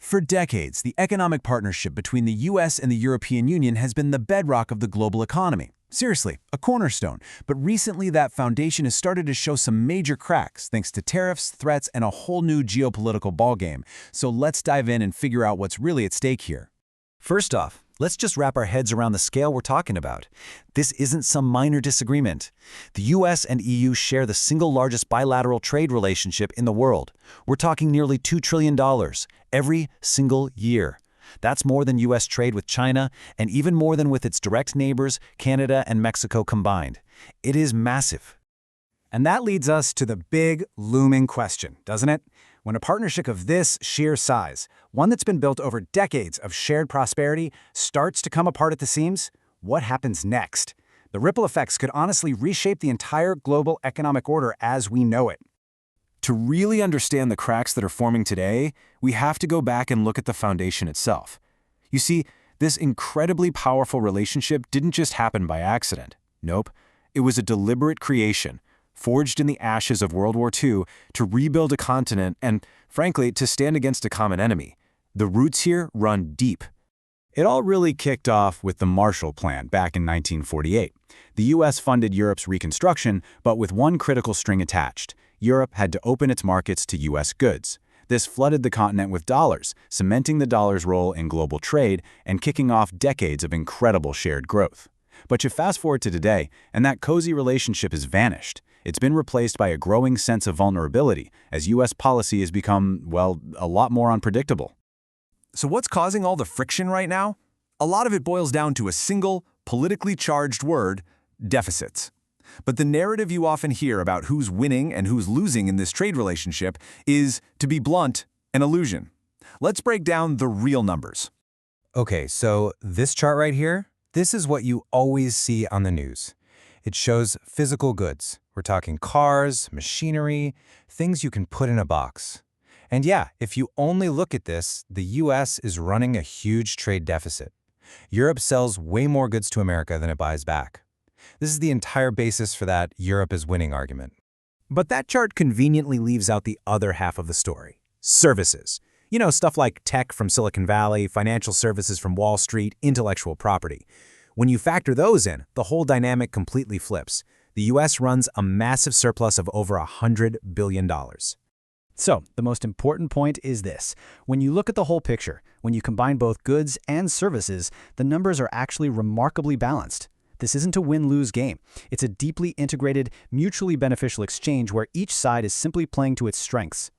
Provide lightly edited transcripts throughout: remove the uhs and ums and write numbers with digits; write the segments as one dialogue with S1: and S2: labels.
S1: For decades, the economic partnership between the US and the European Union has been the bedrock of the global economy. Seriously, a cornerstone. But recently that foundation has started to show some major cracks thanks to tariffs, threats, and a whole new geopolitical ballgame. So let's dive in and figure out what's really at stake here.
S2: First off, let's just wrap our heads around the scale we're talking about. This isn't some minor disagreement. The US and EU share the single largest bilateral trade relationship in the world. We're talking nearly $2 trillion every single year. That's more than US trade with China, and even more than with its direct neighbors, Canada and Mexico combined. It is massive.
S3: And that leads us to the big, looming question, doesn't it? When a partnership of this sheer size, one that's been built over decades of shared prosperity, starts to come apart at the seams, what happens next? The ripple effects could honestly reshape the entire global economic order as we know it.
S1: To really understand the cracks that are forming today, we have to go back and look at the foundation itself. You see, this incredibly powerful relationship didn't just happen by accident. Nope, it was a deliberate creation, forged in the ashes of World War II to rebuild a continent and, frankly, to stand against a common enemy. The roots here run deep.
S3: It all really kicked off with the Marshall Plan back in 1948. The U.S. funded Europe's reconstruction, but with one critical string attached. Europe had to open its markets to U.S. goods. This flooded the continent with dollars, cementing the dollar's role in global trade and kicking off decades of incredible shared growth. But you fast forward to today, and that cozy relationship has vanished. It's been replaced by a growing sense of vulnerability as U.S. policy has become, well, a lot more unpredictable.
S1: So what's causing all the friction right now? A lot of it boils down to a single, politically charged word: deficits. But the narrative you often hear about who's winning and who's losing in this trade relationship is, to be blunt, an illusion. Let's break down the real numbers.
S4: Okay, so this chart right here, this is what you always see on the news. It shows physical goods. We're talking cars, machinery, things you can put in a box. And yeah, if you only look at this, the US is running a huge trade deficit. Europe sells way more goods to America than it buys back. This is the entire basis for that Europe is winning argument.
S3: But that chart conveniently leaves out the other half of the story: services. You know, stuff like tech from Silicon Valley, financial services from Wall Street, intellectual property. When you factor those in, the whole dynamic completely flips. The US runs a massive surplus of over $100 billion. So, the most important point is this. When you look at the whole picture, when you combine both goods and services, the numbers are actually remarkably balanced. This isn't a win-lose game. It's a deeply integrated, mutually beneficial exchange where each side is simply playing to its strengths.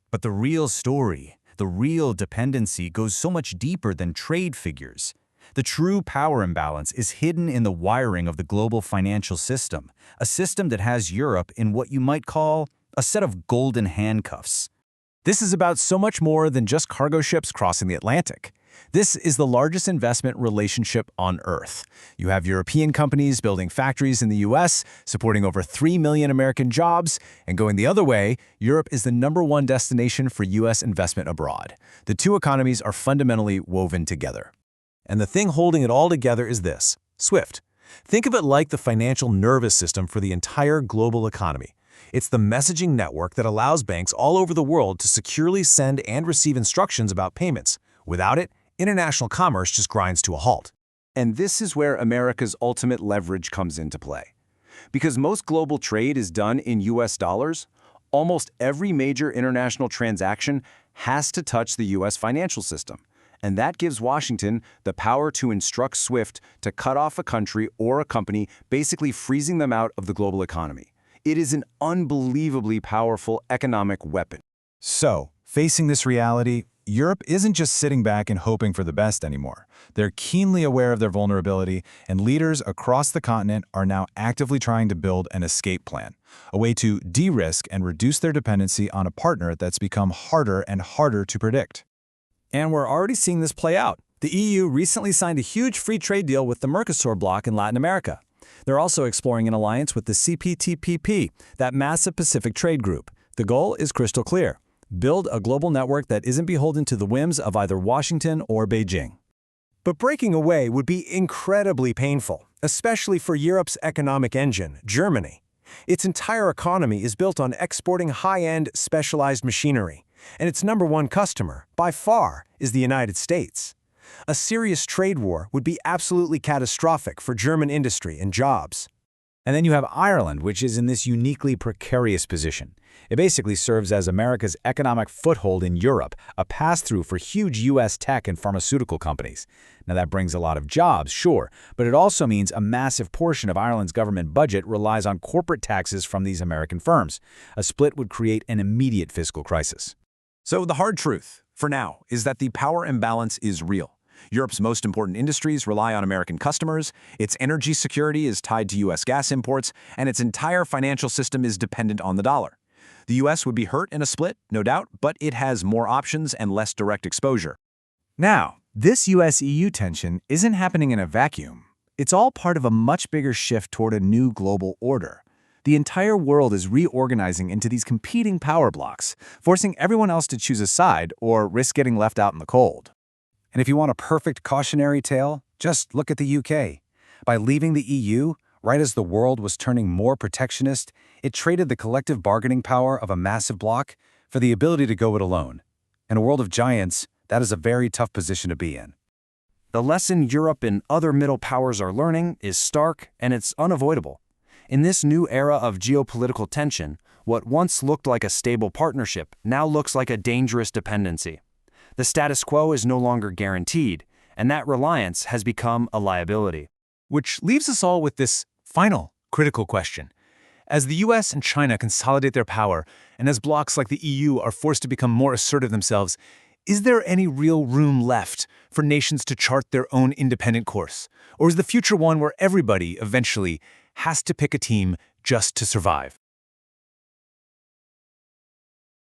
S1: But the real story, the real dependency goes so much deeper than trade figures. The true power imbalance is hidden in the wiring of the global financial system, a system that has Europe in what you might call a set of golden handcuffs. This is about so much more than just cargo ships crossing the Atlantic. This is the largest investment relationship on Earth. You have European companies building factories in the US, supporting over 3 million American jobs, and going the other way, Europe is the #1 destination for US investment abroad. The two economies are fundamentally woven together. And the thing holding it all together is this: SWIFT. Think of it like the financial nervous system for the entire global economy. It's the messaging network that allows banks all over the world to securely send and receive instructions about payments. Without it, international commerce just grinds to a halt. And this is where America's ultimate leverage comes into play. Because most global trade is done in US dollars, almost every major international transaction has to touch the US financial system. And that gives Washington the power to instruct SWIFT to cut off a country or a company, basically freezing them out of the global economy. It is an unbelievably powerful economic weapon.
S3: So, facing this reality, Europe isn't just sitting back and hoping for the best anymore. They're keenly aware of their vulnerability, and leaders across the continent are now actively trying to build an escape plan, a way to de-risk and reduce their dependency on a partner that's become harder and harder to predict.
S1: And we're already seeing this play out. The EU recently signed a huge free trade deal with the Mercosur bloc in Latin America. They're also exploring an alliance with the CPTPP, that massive Pacific trade group. The goal is crystal clear: build a global network that isn't beholden to the whims of either Washington or Beijing.
S5: But breaking away would be incredibly painful, especially for Europe's economic engine, Germany. Its entire economy is built on exporting high-end, specialized machinery. And its number one customer, by far, is the United States. A serious trade war would be absolutely catastrophic for German industry and jobs.
S3: And then you have Ireland, which is in this uniquely precarious position. It basically serves as America's economic foothold in Europe, a pass-through for huge U.S. tech and pharmaceutical companies. Now that brings a lot of jobs, sure, but it also means a massive portion of Ireland's government budget relies on corporate taxes from these American firms. A split would create an immediate fiscal crisis.
S2: So the hard truth, for now, is that the power imbalance is real. Europe's most important industries rely on American customers, its energy security is tied to U.S. gas imports, and its entire financial system is dependent on the dollar. The U.S. would be hurt in a split, no doubt, but it has more options and less direct exposure.
S5: Now, this US-EU tension isn't happening in a vacuum. It's all part of a much bigger shift toward a new global order. The entire world is reorganizing into these competing power blocks, forcing everyone else to choose a side or risk getting left out in the cold. And if you want a perfect cautionary tale, just look at the UK. By leaving the EU, right as the world was turning more protectionist, it traded the collective bargaining power of a massive bloc for the ability to go it alone. In a world of giants, that is a very tough position to be in. The lesson Europe and other middle powers are learning is stark and it's unavoidable. In this new era of geopolitical tension, what once looked like a stable partnership now looks like a dangerous dependency. The status quo is no longer guaranteed, and that reliance has become a liability.
S3: Which leaves us all with this final, critical question. As the US and China consolidate their power, and as blocs like the EU are forced to become more assertive themselves, is there any real room left for nations to chart their own independent course? Or is the future one where everybody, eventually, has to pick a team just to survive?